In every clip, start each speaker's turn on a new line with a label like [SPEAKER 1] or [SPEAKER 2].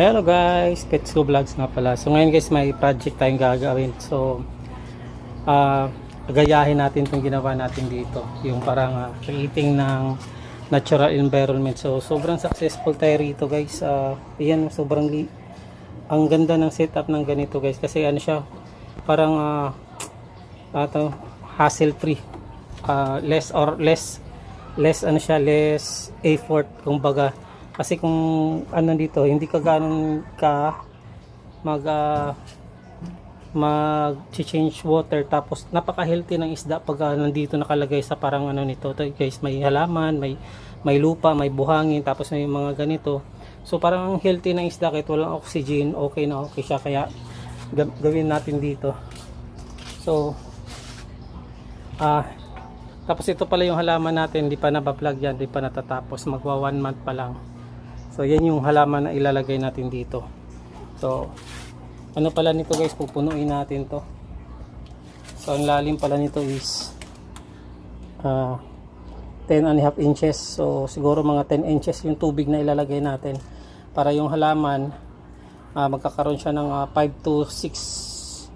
[SPEAKER 1] Hello guys, Petsko Vlogs nga pala. So ngayon guys, may project tayong gagawin. So gayahin natin itong ginawa natin dito, yung parang creating ng natural environment. So sobrang successful tayo rito guys. Yan, ang ganda ng setup ng ganito guys, kasi ano siya, parang hassle free, less ano siya, less effort kumbaga. Kasi kung ano dito, hindi ka ganun ka mag-change water, tapos napaka-healthy ng isda pag nandito nakalagay sa parang ano nito. Ito guys, may halaman, may lupa, may buhangin, tapos may mga ganito. So parang ang healthy ng isda kahit walang oxygen, okay na okay siya, kaya gawin natin dito. So tapos ito pala yung halaman natin, hindi pa nabablog yan, hindi pa natatapos, magwa 1 month pa lang. So yan yung halaman na ilalagay natin dito. So ano pala nito guys, pupunuin natin to. So ang lalim pala nito is 10.5 inches. So siguro mga 10 inches yung tubig na ilalagay natin, para yung halaman magkakaroon siya ng 5 to 6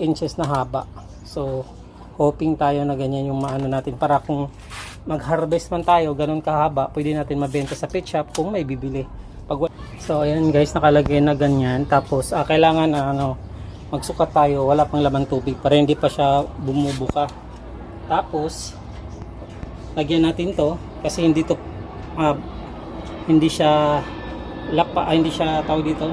[SPEAKER 1] inches na haba. So hoping tayo na ganyan yung maano natin, para kung mag-harvest man tayo ganun kahaba, pwede natin mabenta sa pet shop kung may bibili. So ayan guys, nakalagay na ganyan. Tapos kailangan magsukat tayo, wala pang laman tubig para hindi pa siya bumubuka. Tapos lagyan natin to, kasi hindi to hindi siya tawag dito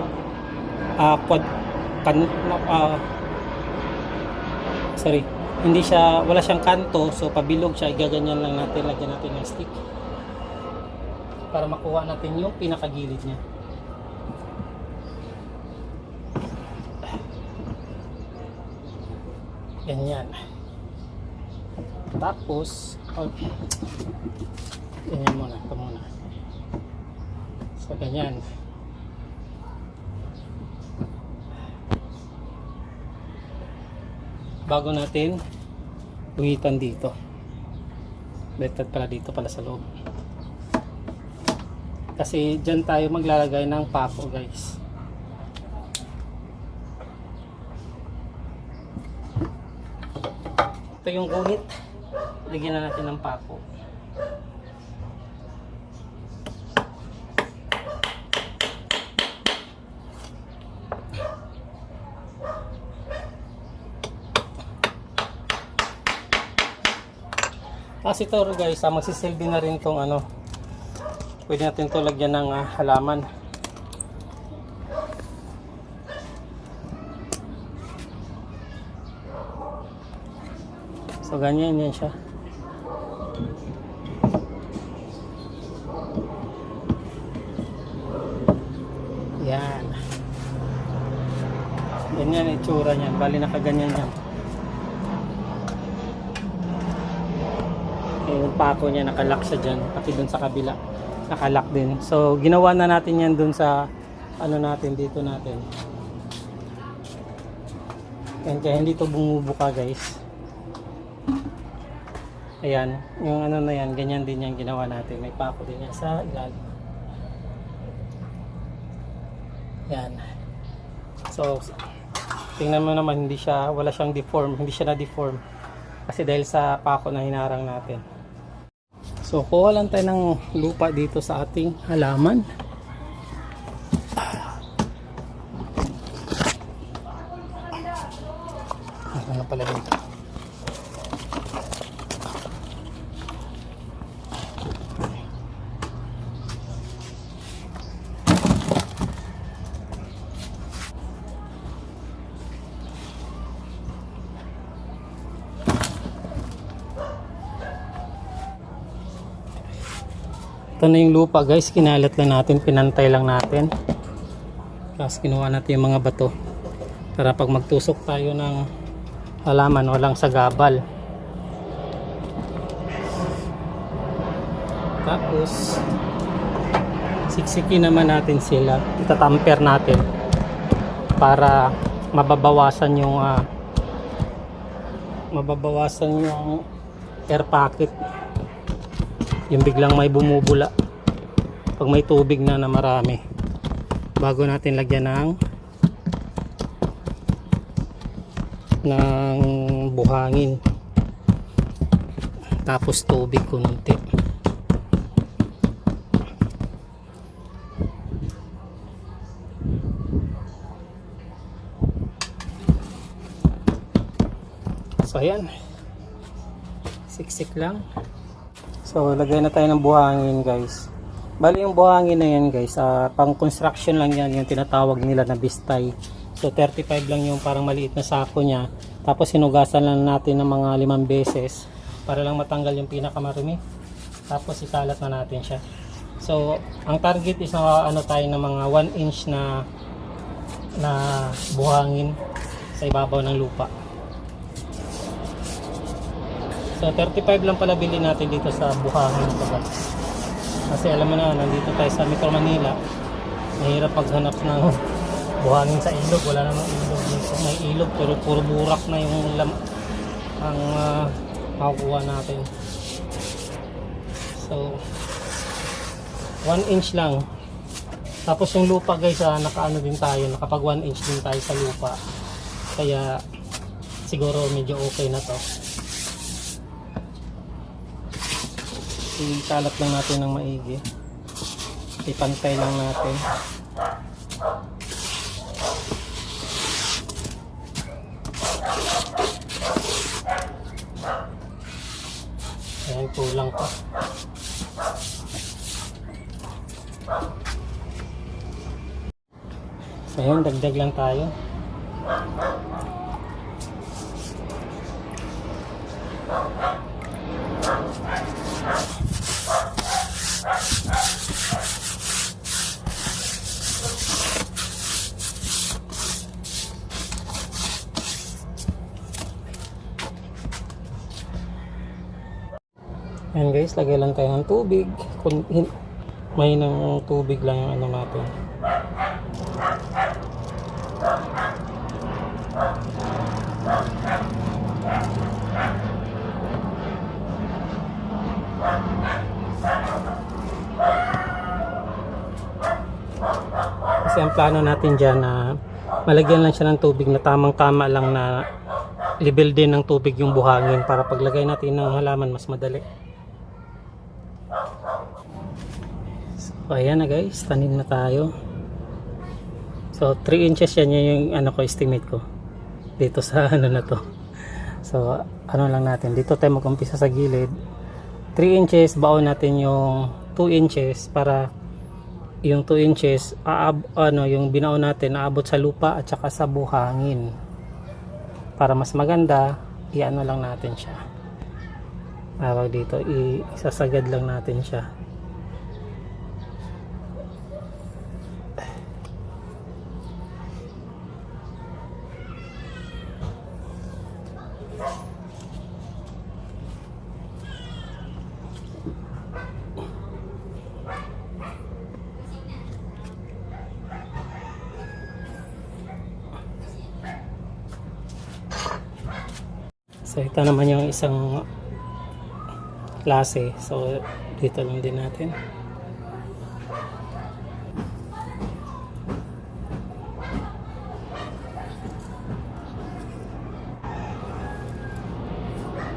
[SPEAKER 1] wala siyang kanto, so pabilog siya, gaganyan lang natin, lagyan natin ng stick para makuha natin yung pinakagilid niya. Ganyan. Tapos ganyan muna, ito muna. So ganyan. Bago natin uhitan dito, better pala dito pala sa loob, kasi dyan tayo maglalagay ng pako guys. Ito yung guhit, lagyan na natin ng pako. Kasi ito guys, magsisilbi na rin tong pwede natin ito lagyan ng halaman. So ganyan yan siya. Yan. Ganyan itsura niyan, bali nakaganyan yan. Yung pako niya nakalock siya dyan, pati dun sa kabila nakalock din. So ginawa na natin yan dun sa natin dito natin. And kaya hindi to bumubuka guys. Ayan, yung na yan, ganyan din yan ginawa natin. May pako din yan sa ilalim. Yan. So tingnan mo naman, wala siyang deform, hindi siya na-deform kasi dahil sa pako na hinarang natin. So kuha lang tayo ng lupa dito sa ating halaman. Ano pala dito? Ito na yung lupa guys, kinalat lang natin, pinantay lang natin. Tapos kinuha natin yung mga bato para pag magtusok tayo ng halaman, walang sagabal. Tapos siksikin naman natin sila, itatamper natin para mababawasan yung air pocket, yung biglang may bumubula pag may tubig na marami. bago natin lagyan ng buhangin, tapos tubig kunti. So ayan, siksik lang. So lagay na tayo ng buhangin guys. Bali yung buhangin na yan guys, pang construction lang yan, yung tinatawag nila na bistay. So 35 lang yung parang maliit na sako niya. Tapos hinugasan lang natin ng mga 5 beses para lang matanggal yung pinakamarumi. Tapos ikalat na natin siya. So ang target is na ano tayo ng mga 1 inch na buhangin sa ibabaw ng lupa. So 35 lang pala bilhin natin dito sa buhangin ito guys. Kasi alam mo na, nandito tayo sa Metro Manila. Mahirap paghanap ng buhangin sa ilog. Wala namang ilog dito. May ilog pero puro burak na yung ang makukuha natin. So 1 inch lang. Tapos yung lupa guys, nakaano din tayo, nakapag 1 inch din tayo sa lupa. Kaya siguro medyo okay na to. Ikalat lang natin ng maigi. Ipantay lang natin. Ayan, kulang pa. So ayan, dagdag lang tayo. Ayan guys, lagay lang tayo ng tubig. May ng tubig lang yung ano natin. Kasi ang plano natin dyan na malagyan lang siya ng tubig na tamang tama lang na level din ng tubig yung buhangin para paglagay natin ng halaman mas madali. So ayan na guys, tanim na tayo. So 3 inches yan yung ano ko, estimate ko dito sa ano na to. So ano lang natin, dito tayo mag-umpisa sa gilid. 3 inches, baon natin yung 2 inches para yung 2 inches yung binaon natin aabot sa lupa at saka sa buhangin. Para mas maganda, i-ano lang natin siya. Tawag dito, isasagad lang natin siya. So ito naman yung isang klase. So dito lang din natin.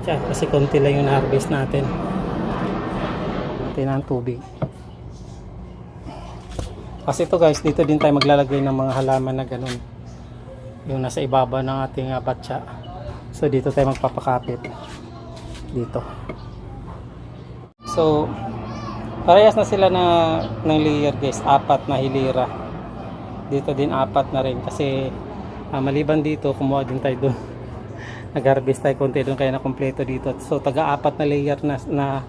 [SPEAKER 1] Tiyan, kasi konti lang yung na-harvest natin. Konti na ang tubig. Kasi ito guys, dito din tayo maglalagay ng mga halaman na ganun. Yung nasa ibaba ng ating batya. So dito tayo magpapakapit dito. So parehas na sila ng layer guys, 4 na hilira. Dito din 4 na rin kasi maliban dito kumuha din tayo doon. Nag-harvest tayo konti doon kaya na kompleto dito. So taga 4 na layer na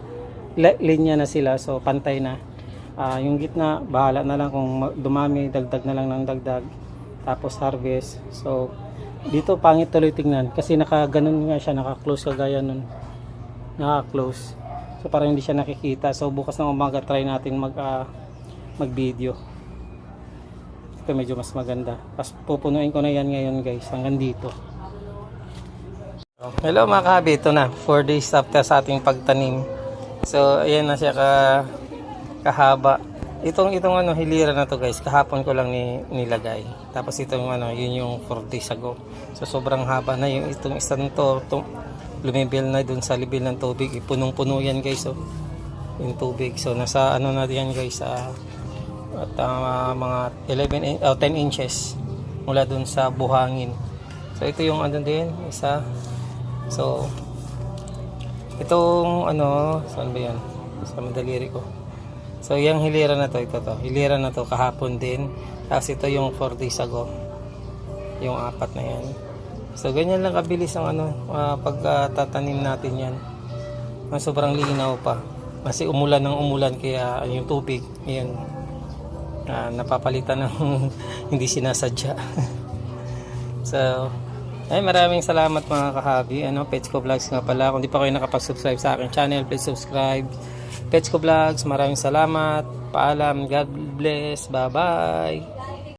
[SPEAKER 1] linya na sila, so pantay na. Yung gitna bahala na lang kung dumami, dagdag na lang ng dagdag. Tapos harvest. So dito pangit tuloy tingnan kasi nakaganon nga siya, naka-close kagaya nun, naka-close, so parang hindi siya nakikita. So bukas ng umaga try natin mag-video. Ito medyo mas maganda, tapos pupunuin ko na yan ngayon guys hanggang dito. Hello mga kahabi, ito na 4 days after sa ating pagtanim. So ayan na siya kahaba. Itong ano hilira na to guys, kahapon ko lang nilagay. Tapos itong ano, yun yung 4 days ago. So sobrang haba na yung itong isa to, lumibil na dun sa level ng tubig. Punong-puno yan guys, oh. Yung tubig. So nasa ano na yan guys, at mga 10 inches mula dun sa buhangin. So ito yung ano din, isa. So itong ano, saan ba yan? Sa madaliri ko. So yung hilira na to, ito to. Hilira na to kahapon din. Tapos ito yung 4 days ago. Yung 4 na yan. So ganyan lang kabilis ang ano, pagtatanim natin yan. Sobrang linaw pa. Kasi umulan ng umulan kaya yung tubig, yan, napapalitan ng hindi sinasadya. So ay, maraming salamat mga kahabi. Petsco Vlogs nga pala. Kung di pa kayo nakapag-subscribe sa aking channel, please subscribe. Petsco Vlogs, maraming salamat. Paalam. God bless. Bye-bye.